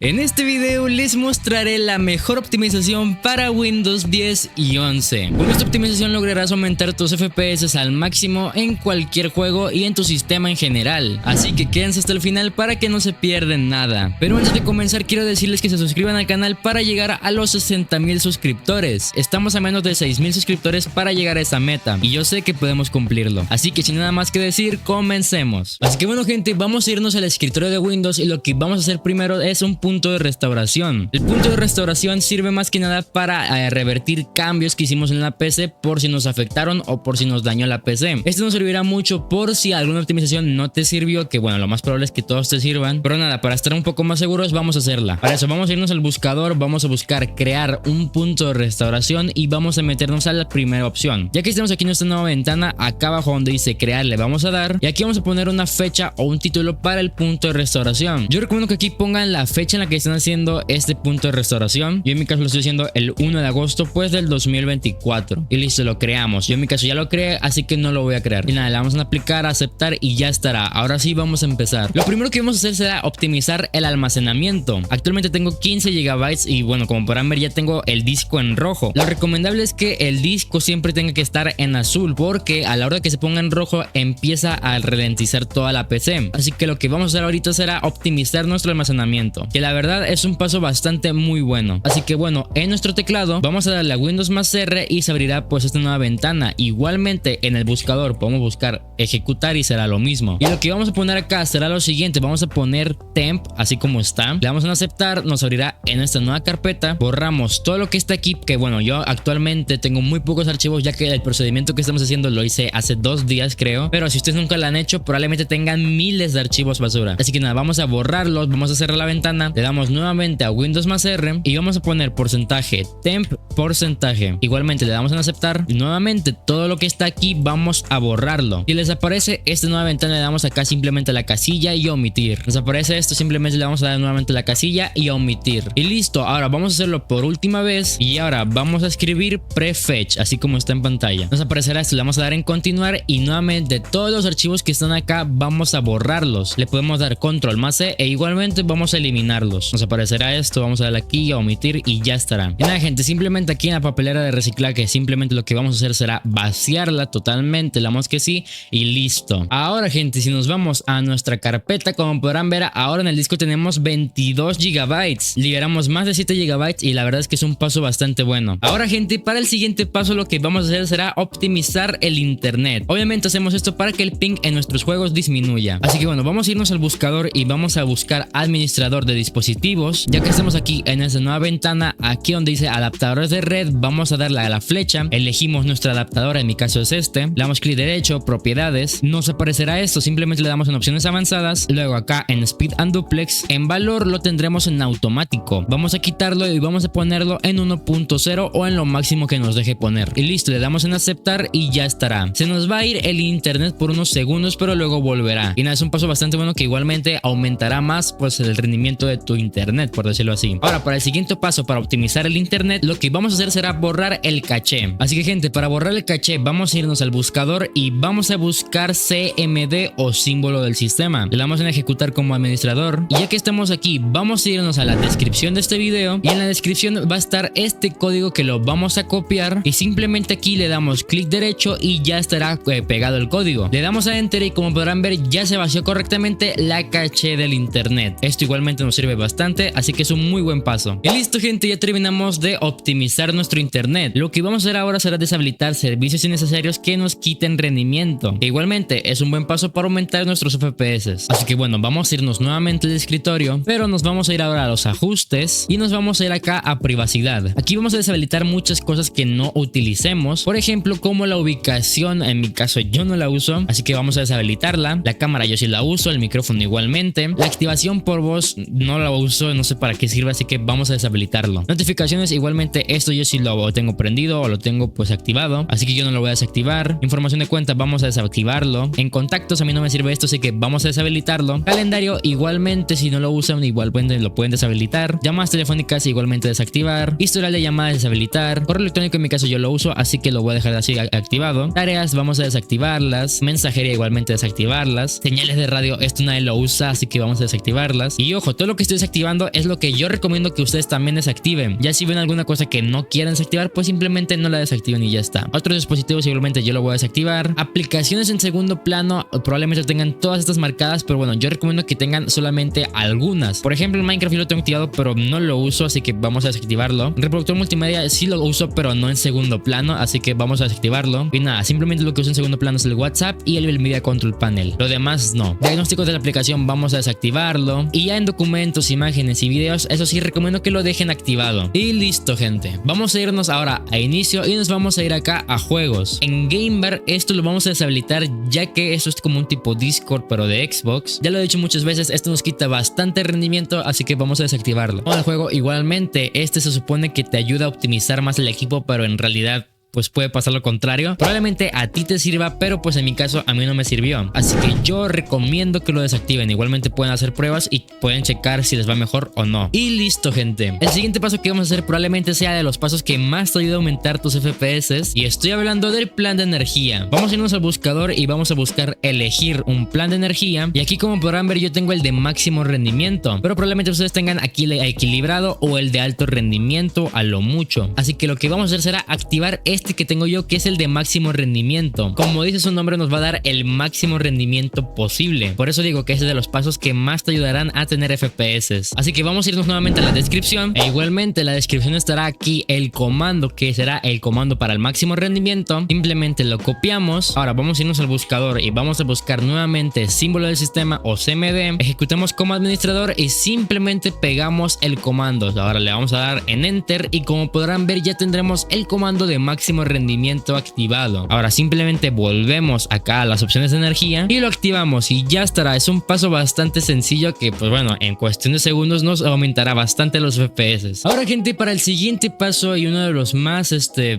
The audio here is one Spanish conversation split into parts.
En este video les mostraré la mejor optimización para Windows 10 y 11. Con esta optimización lograrás aumentar tus FPS al máximo en cualquier juego y en tu sistema en general. Así que quédense hasta el final para que no se pierdan nada. Pero antes de comenzar quiero decirles que se suscriban al canal para llegar a los 60,000 suscriptores. Estamos a menos de 6,000 suscriptores para llegar a esa meta y yo sé que podemos cumplirlo. Así que sin nada más que decir, comencemos. Así que bueno gente, vamos a irnos al escritorio de Windows y lo que vamos a hacer primero es un punto de restauración. El punto de restauración sirve más que nada para revertir cambios que hicimos en la PC por si nos afectaron o por si nos dañó la PC. Esto nos servirá mucho por si alguna optimización no te sirvió, que bueno, lo más probable es que todos te sirvan, pero nada, para estar un poco más seguros vamos a hacerla. Para eso vamos a irnos al buscador, vamos a buscar crear un punto de restauración y vamos a meternos a la primera opción. Ya que estamos aquí en esta nueva ventana, acá abajo donde dice crear le vamos a dar y aquí vamos a poner una fecha o un título para el punto de restauración. Yo recomiendo que aquí pongan la fecha en la que están haciendo este punto de restauración. Yo en mi caso lo estoy haciendo el 1 de agosto pues del 2024 y listo, lo creamos. Yo en mi caso ya lo creé, así que no lo voy a crear y nada, le vamos a aplicar, a aceptar y ya estará. Ahora sí vamos a empezar. Lo primero que vamos a hacer será optimizar el almacenamiento. Actualmente tengo 15 GB y bueno, como podrán ver ya tengo el disco en rojo. Lo recomendable es que el disco siempre tenga que estar en azul porque a la hora de que se ponga en rojo empieza a ralentizar toda la PC. Así que lo que vamos a hacer ahorita será optimizar nuestro almacenamiento, que la verdad es un paso bastante muy bueno. Así que bueno, en nuestro teclado vamos a darle a Windows más R y se abrirá pues esta nueva ventana. Igualmente en el buscador podemos buscar ejecutar y será lo mismo. Y lo que vamos a poner acá será lo siguiente, vamos a poner temp así como está, le damos a aceptar, nos abrirá en esta nueva carpeta, borramos todo lo que está aquí, que bueno, yo actualmente tengo muy pocos archivos ya que el procedimiento que estamos haciendo lo hice hace 2 días creo, pero si ustedes nunca lo han hecho probablemente tengan miles de archivos basura. Así que nada, vamos a borrarlos, vamos a cerrar la ventana, le damos nuevamente a Windows más R y vamos a poner porcentaje, temp porcentaje. Igualmente le damos en aceptar y nuevamente todo lo que está aquí vamos a borrarlo. Si les aparece esta nueva ventana le damos acá simplemente a la casilla y omitir. Nos aparece esto, simplemente le vamos a dar nuevamente la casilla y omitir. Y listo, ahora vamos a hacerlo por última vez y ahora vamos a escribir prefetch así como está en pantalla. Nos aparecerá esto, le vamos a dar en continuar y nuevamente todos los archivos que están acá vamos a borrarlos. Le podemos dar control más C e igualmente vamos a eliminarlos. Nos aparecerá esto, vamos a darle aquí a omitir y ya estará. Y nada gente, simplemente aquí en la papelera de reciclaje simplemente lo que vamos a hacer será vaciarla totalmente, le damos que sí y listo. Ahora gente, si nos vamos a nuestra carpeta, como podrán ver ahora en el disco tenemos 22 GB, liberamos más de 7 GB y la verdad es que es un paso bastante bueno. Ahora gente, para el siguiente paso lo que vamos a hacer será optimizar el internet. Obviamente hacemos esto para que el ping en nuestros juegos disminuya. Así que bueno, vamos a irnos al buscador y vamos a buscar administrador de dispositivos. Ya que estamos aquí en esta nueva ventana, aquí donde dice adaptadores de red, vamos a darle a la flecha, elegimos nuestro adaptador, en mi caso es este, le damos clic derecho, propiedades, nos aparecerá esto, simplemente le damos en opciones avanzadas, luego acá en speed and duplex, en valor lo tendremos en automático, vamos a quitarlo y vamos a ponerlo en 1.0 o en lo máximo que nos deje poner y listo, le damos en aceptar y ya estará. Se nos va a ir el internet por unos segundos pero luego volverá y nada, es un paso bastante bueno que igualmente aumentará más pues el rendimiento de tu internet, por decirlo así. Ahora para el siguiente paso, para optimizar el internet, lo que vamos a hacer será borrar el caché. Así que gente, para borrar el caché vamos a irnos al buscador y vamos a buscar CMD o símbolo del sistema. Le damos en ejecutar como administrador y ya que estamos aquí vamos a irnos a la descripción de este video y en la descripción va a estar este código que lo vamos a copiar y simplemente aquí le damos clic derecho y ya estará pegado el código. Le damos a enter y como podrán ver ya se vació correctamente la caché del internet. Esto igualmente nos sirve bastante, así que es un muy buen paso. Y listo gente, ya terminamos de optimizar nuestro internet. Lo que vamos a hacer ahora será deshabilitar servicios innecesarios que nos quiten rendimiento. E igualmente es un buen paso para aumentar nuestros FPS. Así que bueno, vamos a irnos nuevamente al escritorio, pero nos vamos a ir ahora a los ajustes y nos vamos a ir acá a privacidad. Aquí vamos a deshabilitar muchas cosas que no utilicemos, por ejemplo como la ubicación, en mi caso yo no la uso, así que vamos a deshabilitarla. La cámara yo sí la uso, el micrófono igualmente. La activación por voz no la uso, no sé para qué sirve, así que vamos a deshabilitarlo. Notificaciones igualmente esto yo sí lo tengo prendido o lo tengo pues activado, así que yo no lo voy a desactivar. Información de cuenta vamos a desactivarlo. En contactos a mí no me sirve esto, así que vamos a deshabilitarlo. Calendario igualmente si no lo usan igualmente lo pueden deshabilitar. Llamadas telefónicas igualmente desactivar. Historial de llamadas deshabilitar. Correo electrónico en mi caso yo lo uso, así que lo voy a dejar así activado. Tareas vamos a desactivarlas. Mensajería igualmente desactivarlas. Señales de radio esto nadie lo usa, así que vamos a desactivarlas. Y ojo, todo lo que estoy desactivando es lo que yo recomiendo que ustedes también desactiven. Ya si ven alguna cosa que no quieran desactivar, pues simplemente no la desactiven y ya está. Otros dispositivos igualmente yo lo voy a desactivar. Aplicaciones en segundo plano probablemente tengan todas estas marcadas, pero bueno, yo recomiendo que tengan solamente algunas. Por ejemplo, el Minecraft yo lo tengo activado, pero no lo uso, así que vamos a desactivarlo. Reproductor multimedia sí lo uso, pero no en segundo plano, así que vamos a desactivarlo. Y nada, simplemente lo que uso en segundo plano es el WhatsApp y el Media Control Panel. Lo demás no. Diagnósticos de la aplicación vamos a desactivarlo. Y ya en documentos, imágenes y videos, eso sí recomiendo que lo dejen activado. Y listo, gente. Vamos a irnos ahora a inicio y nos vamos a ir acá a juegos. En Game Bar esto lo vamos a deshabilitar, ya que esto es como un tipo Discord pero de Xbox. Ya lo he dicho muchas veces, esto nos quita bastante rendimiento, así que vamos a desactivarlo. El juego igualmente, este se supone que te ayuda a optimizar más el equipo, pero en realidad pues puede pasar lo contrario. Probablemente a ti te sirva, pero pues en mi caso a mí no me sirvió. Así que yo recomiendo que lo desactiven. Igualmente pueden hacer pruebas y pueden checar si les va mejor o no. Y listo, gente. El siguiente paso que vamos a hacer probablemente sea de los pasos que más te ayuda a aumentar tus FPS. Y estoy hablando del plan de energía. Vamos a irnos al buscador y vamos a buscar elegir un plan de energía. Y aquí, como podrán ver, yo tengo el de máximo rendimiento, pero probablemente ustedes tengan aquí el equilibrado o el de alto rendimiento a lo mucho. Así que lo que vamos a hacer será activar este que tengo yo, que es el de máximo rendimiento. Como dice su nombre, nos va a dar el máximo rendimiento posible. Por eso digo que es de los pasos que más te ayudarán a tener FPS. Así que vamos a irnos nuevamente a la descripción. E igualmente en la descripción estará aquí el comando, que será el comando para el máximo rendimiento. Simplemente lo copiamos. Ahora vamos a irnos al buscador y vamos a buscar nuevamente símbolo del sistema o CMD. Ejecutamos como administrador y simplemente pegamos el comando. Ahora le vamos a dar en Enter y como podrán ver ya tendremos el comando de máximo rendimiento activado. Ahora simplemente volvemos acá a las opciones de energía y lo activamos y ya estará. Es un paso bastante sencillo que pues bueno, en cuestión de segundos nos aumentará bastante los FPS. Ahora, gente, para el siguiente paso y uno de los más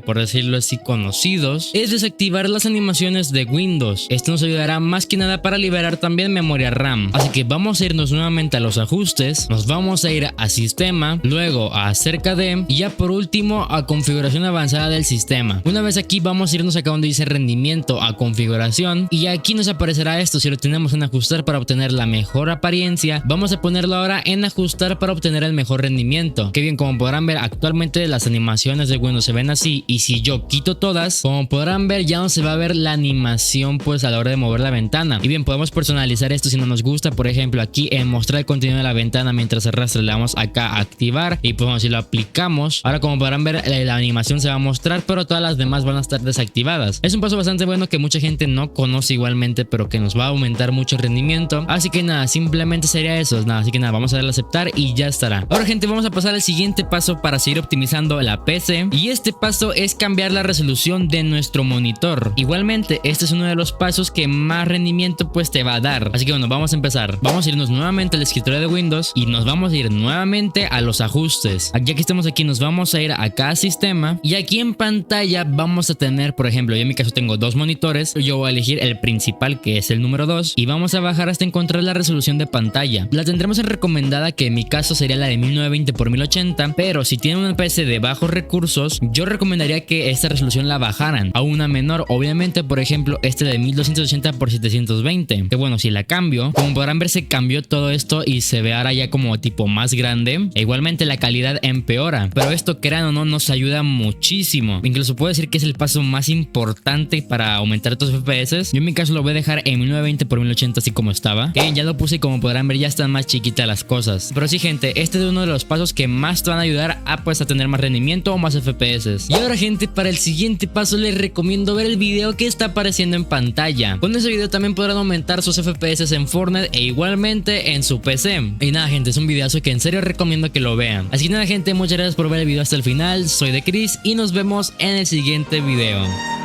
por decirlo así conocidos, es desactivar las animaciones de Windows. Esto nos ayudará más que nada para liberar también memoria RAM. Así que vamos a irnos nuevamente a los ajustes, nos vamos a ir a sistema, luego a acerca de y ya por último a configuración avanzada del sistema. Una vez aquí vamos a irnos acá donde dice rendimiento a configuración y aquí nos aparecerá esto. Si lo tenemos en ajustar para obtener la mejor apariencia, vamos a ponerlo ahora en ajustar para obtener el mejor rendimiento. Que bien, como podrán ver actualmente las animaciones de Windows se ven así y si yo quito todas, como podrán ver ya no se va a ver la animación pues a la hora de mover la ventana. Y bien, podemos personalizar esto si no nos gusta. Por ejemplo, aquí en mostrar el contenido de la ventana mientras se arrastra le damos acá a activar y pues bueno, si lo aplicamos, ahora como podrán ver la animación se va a mostrar, pero todas las demás van a estar desactivadas. Es un paso bastante bueno que mucha gente no conoce igualmente, pero que nos va a aumentar mucho el rendimiento. Así que nada, simplemente sería eso. Nada, así que nada, vamos a darle a aceptar y ya estará. Ahora, gente, vamos a pasar al siguiente paso para seguir optimizando la PC. Y este paso es cambiar la resolución de nuestro monitor. Igualmente, este es uno de los pasos que más rendimiento pues te va a dar. Así que bueno, vamos a empezar. Vamos a irnos nuevamente al escritorio de Windows y nos vamos a ir nuevamente a los ajustes. Ya que estamos aquí, nos vamos a ir acá a sistema y aquí en pantalla vamos a tener, por ejemplo, yo en mi caso tengo dos monitores. Yo voy a elegir el principal, que es el número 2, y vamos a bajar hasta encontrar la resolución de pantalla. La tendremos en recomendada, que en mi caso sería la de 1920 x 1080, pero si tienen una PC de bajos recursos, yo recomendaría que esta resolución la bajaran a una menor. Obviamente, por ejemplo, este de 1280 x 720, que bueno, si la cambio, como podrán ver, se cambió todo esto y se ve ahora ya como tipo más grande. E igualmente la calidad empeora, pero esto, crean o no, nos ayuda muchísimo. Incluso puedo decir que es el paso más importante para aumentar tus FPS. Yo en mi caso lo voy a dejar en 1920 x 1080 así como estaba, que ya lo puse y como podrán ver ya están más chiquitas las cosas. Pero sí, gente, este es uno de los pasos que más te van a ayudar a pues a tener más rendimiento o más FPS. Y ahora, gente, para el siguiente paso les recomiendo ver el video que está apareciendo en pantalla. Con ese video también podrán aumentar sus FPS en Fortnite e igualmente en su PC. Y nada, gente, es un videazo que en serio recomiendo que lo vean. Así que nada, gente, muchas gracias por ver el video hasta el final. Soy de Chris y nos vemos en el siguiente video.